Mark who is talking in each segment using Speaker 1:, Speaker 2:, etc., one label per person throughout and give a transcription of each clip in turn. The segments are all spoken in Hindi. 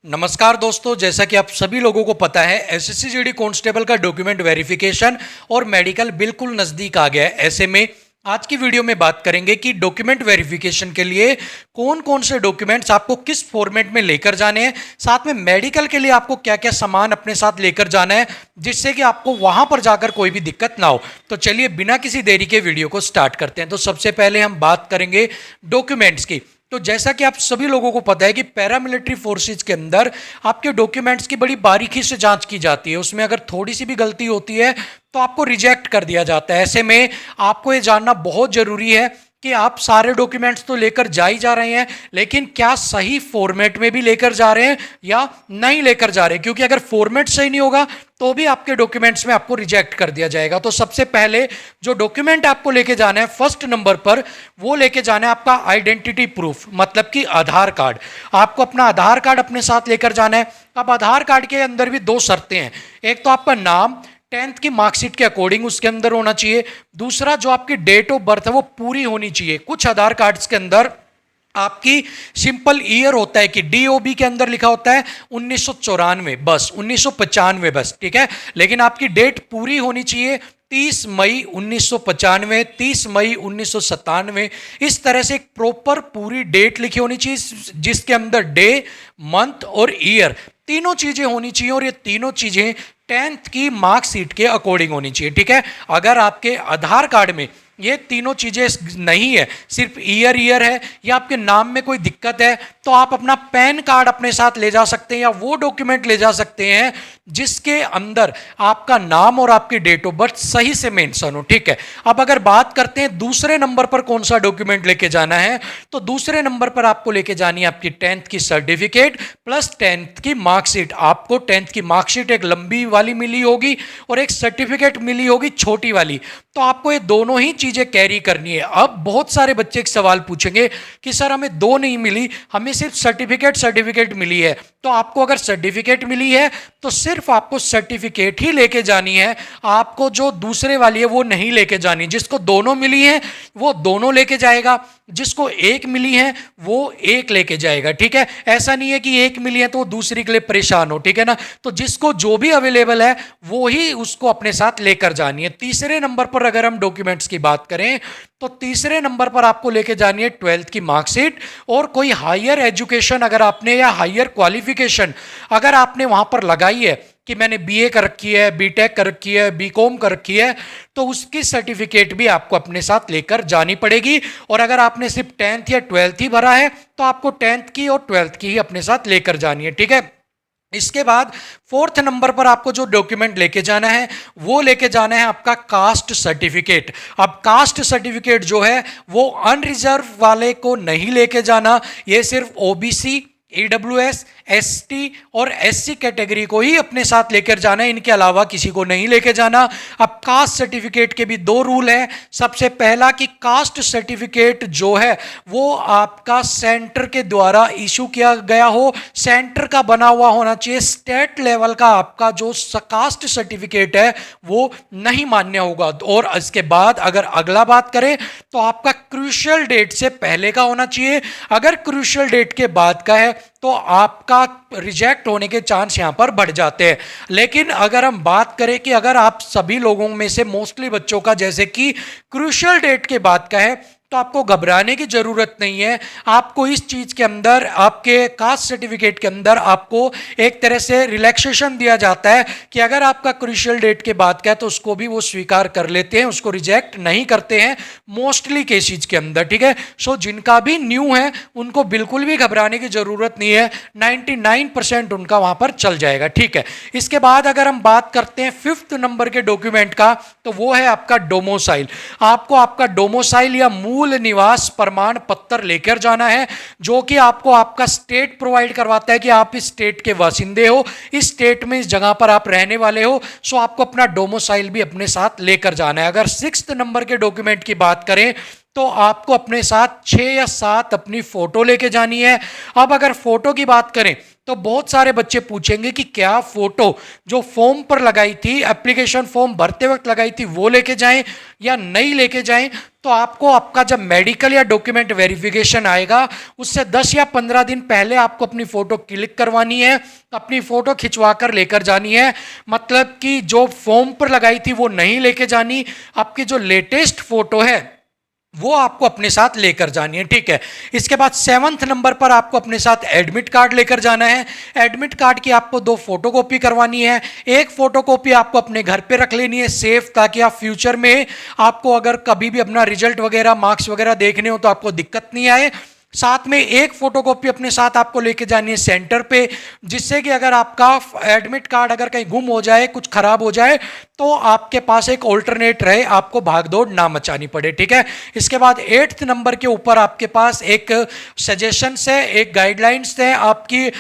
Speaker 1: नमस्कार दोस्तों, जैसा कि आप सभी लोगों को पता है एसएससी जीडी कांस्टेबल का डॉक्यूमेंट वेरिफिकेशन और मेडिकल बिल्कुल नज़दीक आ गया है। ऐसे में आज की वीडियो में बात करेंगे कि डॉक्यूमेंट वेरिफिकेशन के लिए कौन कौन से डॉक्यूमेंट्स आपको किस फॉर्मेट में लेकर जाने हैं, साथ में मेडिकल के लिए आपको क्या क्या सामान अपने साथ लेकर जाना है जिससे कि आपको वहां पर जाकर कोई भी दिक्कत ना हो। तो चलिए बिना किसी देरी के वीडियो को स्टार्ट करते हैं। तो सबसे पहले हम बात करेंगे डॉक्यूमेंट्स की। तो जैसा कि आप सभी लोगों को पता है कि पैरामिलिट्री फोर्सेज के अंदर आपके डॉक्यूमेंट्स की बड़ी बारीकी से जांच की जाती है। उसमें अगर थोड़ी सी भी गलती होती है तो आपको रिजेक्ट कर दिया जाता है। ऐसे में आपको ये जानना बहुत जरूरी है कि आप सारे डॉक्यूमेंट्स तो लेकर जा ही जा रहे हैं, लेकिन क्या सही फॉर्मेट में भी लेकर जा रहे हैं या नहीं लेकर जा रहे हैं, क्योंकि अगर फॉर्मेट सही नहीं होगा तो भी आपके डॉक्यूमेंट्स में आपको रिजेक्ट कर दिया जाएगा। तो सबसे पहले जो डॉक्यूमेंट आपको लेके जाना है फर्स्ट नंबर पर, वो लेके जाना है आपका आइडेंटिटी प्रूफ, मतलब कि आधार कार्ड। आपको अपना आधार कार्ड अपने साथ लेकर जाना है। अब आधार कार्ड के अंदर भी दो शर्तें हैं। एक तो आपका नाम 10th की मार्कशीट के अकॉर्डिंग उसके अंदर होना चाहिए। दूसरा, जो आपकी डेट ऑफ बर्थ है वो पूरी होनी चाहिए। कुछ आधार कार्ड्स के अंदर आपकी सिंपल ईयर होता है कि डीओबी के अंदर लिखा होता है 1994 बस, 1995 बस, ठीक है। लेकिन आपकी डेट पूरी होनी चाहिए 30 मई 1995, 30 मई 1997। इस तरह से एक प्रॉपर पूरी डेट लिखी होनी चाहिए जिसके अंदर डे, मंथ और ईयर तीनों चीजें होनी चाहिए, और ये तीनों चीजें 10th की मार्कशीट के अकॉर्डिंग होनी चाहिए, ठीक है। अगर आपके आधार कार्ड में ये तीनों चीजें नहीं है, सिर्फ ईयर है या आपके नाम में कोई दिक्कत है, तो आप अपना पैन कार्ड अपने साथ ले जा सकते हैं या वो डॉक्यूमेंट ले जा सकते हैं जिसके अंदर आपका नाम और आपकी डेट ऑफ बर्थ सही से मेंशन हो, ठीक है। अब अगर बात करते हैं दूसरे नंबर पर कौन सा डॉक्यूमेंट लेके जाना है, तो दूसरे नंबर पर आपको लेके जानी है आपकी 10th की सर्टिफिकेट प्लस 10th की मार्कशीट। आपको 10th की मार्कशीट एक लंबी वाली मिली होगी और एक सर्टिफिकेट मिली होगी छोटी वाली, तो आपको ये दोनों ही चीजें कैरी करनी है। अब बहुत सारे बच्चे एक सवाल पूछेंगे कि सर हमें दो नहीं मिली, हमें सिर्फ सर्टिफिकेट मिली है। तो आपको अगर सर्टिफिकेट मिली है तो सिर्फ आपको सर्टिफिकेट ही लेके जानी है, आपको जो दूसरे वाली है वो नहीं लेके जानी। जिसको दोनों मिली है वो दोनों लेके जाएगा, जिसको एक मिली है वो एक लेके जाएगा, ठीक है। ऐसा नहीं है कि एक मिली है तो वो दूसरी के लिए परेशान हो, ठीक है ना। तो जिसको जो भी अवेलेबल है वो ही उसको अपने साथ लेकर जानी है। तीसरे नंबर पर अगर हम डॉक्यूमेंट्स की बात करें तो तीसरे नंबर पर आपको लेके जानी है 12th की मार्कशीट, और कोई हायर एजुकेशन अगर आपने या हायर क्वालिफिकेशन अगर आपने वहां पर लगाई है कि मैंने बीए कर रखी है, बीटेक कर रखी है, बीकॉम कर रखी है, तो उसकी सर्टिफिकेट भी आपको अपने साथ लेकर जानी पड़ेगी। और अगर आपने सिर्फ 10th या 12th ही भरा है तो आपको 10th की और 12th की ही अपने साथ लेकर जानी है, ठीक है। इसके बाद फोर्थ नंबर पर आपको जो डॉक्यूमेंट लेके जाना है वो लेके जाना है आपका कास्ट सर्टिफिकेट। अब कास्ट सर्टिफिकेट जो है वो अनरिजर्व वाले को नहीं लेके जाना, ये सिर्फ ओबीसी, ईडब्ल्यूएस, एसटी और एससी कैटेगरी को ही अपने साथ लेकर जाना है, इनके अलावा किसी को नहीं लेके जाना। अब कास्ट सर्टिफिकेट के भी दो रूल हैं। सबसे पहला कि कास्ट सर्टिफिकेट जो है वो आपका सेंटर के द्वारा इशू किया गया हो, सेंटर का बना हुआ होना चाहिए। स्टेट लेवल का आपका जो कास्ट सर्टिफिकेट है वो नहीं मान्य होगा। और इसके बाद अगर अगला बात करें तो आपका क्रूशियल डेट से पहले का होना चाहिए। अगर क्रूशियल डेट के बाद का है तो आपका रिजेक्ट होने के चांस यहां पर बढ़ जाते हैं। लेकिन अगर हम बात करें कि अगर आप सभी लोगों में से मोस्टली बच्चों का जैसे कि क्रूशियल डेट के बाद का है, तो आपको घबराने की जरूरत नहीं है। आपको इस चीज के अंदर आपके कास्ट सर्टिफिकेट के अंदर आपको एक तरह से रिलैक्सेशन दिया जाता है कि अगर आपका क्रूशियल डेट के बाद का है तो उसको भी वो स्वीकार कर लेते हैं, उसको रिजेक्ट नहीं करते हैं मोस्टली केसेज के अंदर, ठीक है। सो जिनका भी न्यू है उनको बिल्कुल भी घबराने की जरूरत नहीं है, 99% उनका वहां पर चल जाएगा, ठीक है। इसके बाद अगर हम बात करते हैं फिफ्थ नंबर के डॉक्यूमेंट का, तो वो है आपका डोमोसाइल। आपको आपका डोमोसाइल या मूल निवास प्रमाण पत्र लेकर जाना है, जो कि आपको आपका स्टेट प्रोवाइड करवाता है कि आप इस स्टेट के बासिंदे हो, इस स्टेट में इस जगह पर आप रहने वाले हो। सो आपको अपना डोमोसाइल भी अपने साथ लेकर जाना है। अगर सिक्स्थ नंबर के डॉक्यूमेंट की बात करें तो आपको अपने साथ 6 या 7 अपनी फोटो लेके जानी है। अब अगर फोटो की बात करें तो बहुत सारे बच्चे पूछेंगे कि क्या फोटो जो फॉर्म पर लगाई थी, एप्लीकेशन फॉर्म भरते वक्त लगाई थी, वो लेके जाएं या नहीं लेके जाएं। तो आपको आपका जब मेडिकल या डॉक्यूमेंट वेरिफिकेशन आएगा उससे 10 या 15 दिन पहले आपको अपनी फोटो क्लिक करवानी है, अपनी फोटो खिंचवा कर लेकर जानी है। मतलब कि जो फॉर्म पर लगाई थी वो नहीं लेके जानी, आपकी जो लेटेस्ट फोटो है वो आपको अपने साथ लेकर जानी है, ठीक है। इसके बाद 7वें नंबर पर आपको अपने साथ एडमिट कार्ड लेकर जाना है। एडमिट कार्ड की आपको 2 फोटोकॉपी करवानी है। एक फोटोकॉपी आपको अपने घर पे रख लेनी है सेफ, ताकि आप फ्यूचर में आपको अगर कभी भी अपना रिजल्ट वगैरह मार्क्स वगैरह देखने हो तो आपको दिक्कत नहीं आए। साथ में एक फोटोकॉपी अपने साथ आपको लेके जानी है सेंटर पे, जिससे कि अगर आपका एडमिट कार्ड अगर कहीं गुम हो जाए, कुछ खराब हो जाए, तो आपके पास एक ऑल्टरनेट रहे, आपको भागदौड़ ना मचानी पड़े, ठीक है। इसके बाद 8th नंबर के ऊपर आपके पास एक सजेशंस है, एक गाइडलाइंस है आपकी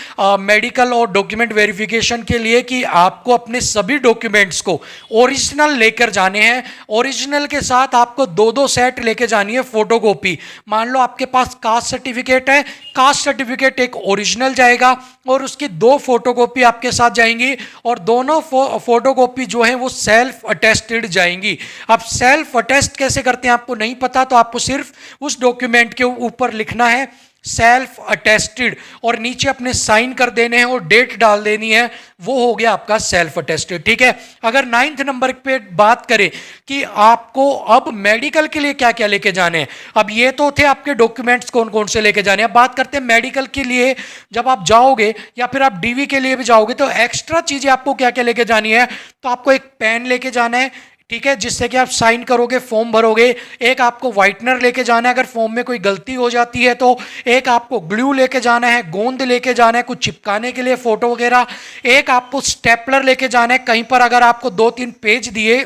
Speaker 1: मेडिकल और डॉक्यूमेंट वेरिफिकेशन के लिए, कि आपको अपने सभी डॉक्यूमेंट्स को ओरिजिनल लेकर जाने हैं। ओरिजिनल के साथ आपको 2-2 सेट लेके जानी है फोटोकॉपी। मान लो आपके पास कास्ट सर्टिफिकेट है, कास्ट सर्टिफिकेट एक ओरिजिनल जाएगा और उसकी 2 फोटोकॉपी आपके साथ जाएंगी, और दोनों फोटोकॉपी जो है वो सेल्फ अटेस्टेड जाएंगी। अब सेल्फ अटेस्ट कैसे करते हैं आपको नहीं पता, तो आपको सिर्फ उस डॉक्यूमेंट के ऊपर लिखना है सेल्फ अटेस्टेड, और नीचे अपने साइन कर देने हैं और डेट डाल देनी है, वो हो गया आपका सेल्फ अटेस्टेड, ठीक है। अगर 9th नंबर पे बात करें कि आपको अब मेडिकल के लिए क्या क्या लेके जाने हैं, अब ये तो थे आपके डॉक्यूमेंट्स कौन कौन से लेके जाने हैं। अब बात करते हैं मेडिकल के लिए, जब आप जाओगे या फिर आप डीवी के लिए भी जाओगे तो एक्स्ट्रा चीजें आपको क्या क्या लेके जानी है। तो आपको एक पेन लेके जाना है, ठीक है, जिससे कि आप साइन करोगे, फॉर्म भरोगे। एक आपको व्हाइटनर लेके जाना है अगर फॉर्म में कोई गलती हो जाती है तो। एक आपको ग्लू लेके जाना है, गोंद लेके जाना है कुछ चिपकाने के लिए फोटो वगैरह। एक आपको स्टेपलर लेके जाना है, कहीं पर अगर आपको 2-3 पेज दिए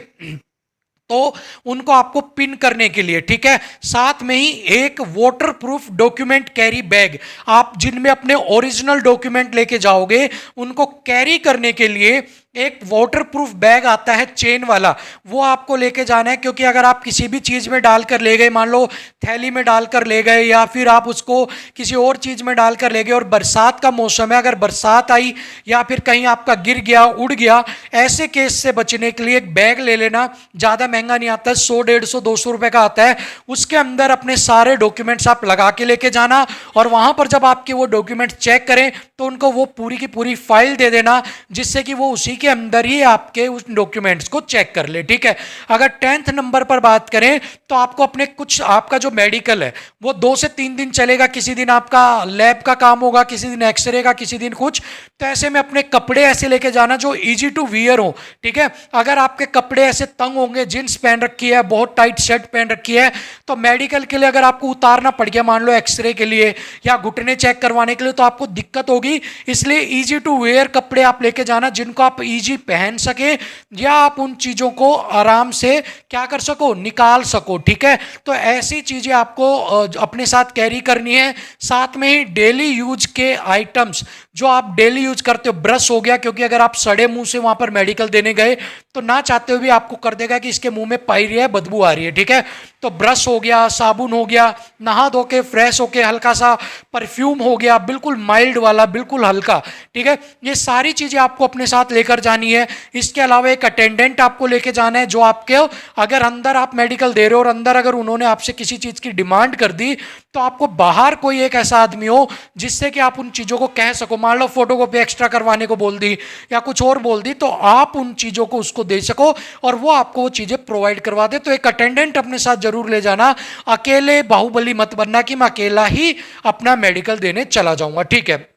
Speaker 1: तो उनको आपको पिन करने के लिए, ठीक है। साथ में ही एक water proof document carry bag, आप जिनमें अपने ओरिजिनल डॉक्यूमेंट लेके जाओगे उनको कैरी करने के लिए एक वाटर प्रूफ बैग आता है चेन वाला, वो आपको लेके जाना है। क्योंकि अगर आप किसी भी चीज़ में डालकर ले गए, मान लो थैली में डालकर ले गए या फिर आप उसको किसी और चीज़ में डालकर ले गए और बरसात का मौसम है, अगर बरसात आई या फिर कहीं आपका गिर गया, उड़ गया, ऐसे केस से बचने के लिए एक बैग ले लेना। ज़्यादा महंगा नहीं आता है, 100, 150, 200 रुपये का आता है। उसके अंदर अपने सारे डॉक्यूमेंट्स आप लगा के लेके जाना, और वहाँ पर जब आपके वो डॉक्यूमेंट चेक करें तो उनको वो पूरी की पूरी फाइल दे देना, जिससे कि वो उसी के अंदर ही आपके उस डॉक्यूमेंट्स को चेक कर ले, ठीक है। अगर 10th नंबर पर बात करें तो आपको अपने कुछ, आपका जो मेडिकल है वो 2 से 3 दिन चलेगा। किसी दिन आपका लैब का काम होगा, किसी दिन एक्सरे का, किसी दिन कुछ। तो ऐसे में अपने कपड़े ऐसे लेके जाना जो इजी टू वियर हो, ठीक है। अगर आपके कपड़े ऐसे तंग होंगे, जींस पहन रखी है, बहुत टाइट शर्ट पहन रखी है, तो मेडिकल के लिए अगर आपको उतारना पड़ गया, मान लो एक्सरे के लिए या घुटने चेक करवाने के लिए, तो आपको दिक्कत होगी। इसलिए इजी टू वेयर कपड़े आप लेके जाना, जिनको आप इजी पहन सके या आप उन चीजों को आराम से क्या कर सको, निकाल सको, ठीक है। तो ऐसी चीजें आपको अपने साथ कैरी करनी है। साथ में ही डेली यूज के आइटम्स जो आप डेली यूज करते हो, ब्रश हो गया, क्योंकि अगर आप सड़े मुंह से वहां पर मेडिकल देने गए तो ना चाहते हुए भी आपको कर देगा कि इसके मुंह में पायरिया है, बदबू आ रही है, ठीक है। तो ब्रश हो गया, साबुन हो गया, नहा धो के फ्रेश होके हल्का सा परफ्यूम हो गया, बिल्कुल माइल्ड वाला, बिल्कुल हल्का, ठीक है। ये सारी चीजें आपको अपने साथ लेकर जानी है। इसके अलावा एक अटेंडेंट आपको लेके जाना है, जो आपके, अगर अंदर आप मेडिकल दे रहे हो और अंदर अगर उन्होंने आपसे किसी चीज की डिमांड कर दी, तो आपको बाहर कोई एक ऐसा आदमी हो जिससे कि आप उन चीजों को कह सको। मान लो फोटोकॉपी एक्स्ट्रा करवाने को बोल दी या कुछ और बोल दी, तो आप उन चीजों को उसको दे सको और वो आपको वो चीजें प्रोवाइड करवा दे। तो एक अटेंडेंट अपने साथ जरूर ले जाना। अकेले बाहुबली मत बनना कि मैं अकेला ही अपना मेडिकल देने चला जाऊंगा, ठीक है।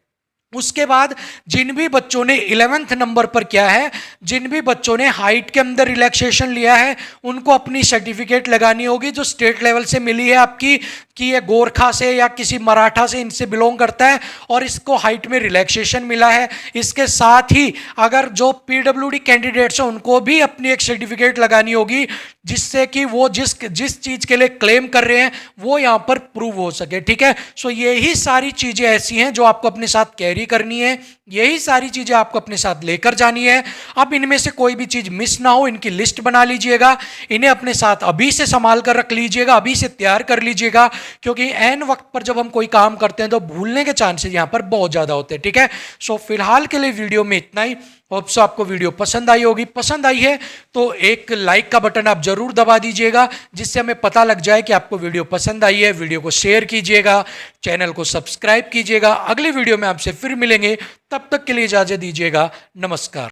Speaker 1: उसके बाद जिन भी बच्चों ने 11th नंबर पर क्या है, जिन भी बच्चों ने हाइट के अंदर रिलैक्सेशन लिया है, उनको अपनी सर्टिफिकेट लगानी होगी जो स्टेट लेवल से मिली है आपकी, कि ये गोरखा से या किसी मराठा से इनसे बिलोंग करता है और इसको हाइट में रिलैक्सेशन मिला है। इसके साथ ही अगर जो पीडब्ल्यूडी कैंडिडेट्स हैं उनको भी अपनी एक सर्टिफिकेट लगानी होगी, जिससे कि वो जिस चीज़ के लिए क्लेम कर रहे हैं वो यहाँ पर प्रूव हो सके, ठीक है। सो यही सारी चीज़ें ऐसी हैं जो आपको अपने साथ कैरी करनी है, यही सारी चीजें आपको अपने साथ लेकर जानी है। अब इनमें से कोई भी चीज मिस ना हो, इनकी लिस्ट बना लीजिएगा, इन्हें अपने साथ अभी से संभाल कर रख लीजिएगा, अभी से तैयार कर लीजिएगा। क्योंकि एन वक्त पर जब हम कोई काम करते हैं तो भूलने के चांसेस यहाँ पर बहुत ज़्यादा होते हैं। ठीक है, सो फिलहाल के लिए वीडियो में इतना ही। होप सो आपको वीडियो पसंद आई होगी। पसंद आई है तो एक लाइक का बटन आप जरूर दबा दीजिएगा, जिससे हमें पता लग जाए कि आपको वीडियो पसंद आई है। वीडियो को शेयर कीजिएगा, चैनल को सब्सक्राइब कीजिएगा। अगले वीडियो में आपसे फिर मिलेंगे, तब तक के लिए इजाजत दीजिएगा। नमस्कार।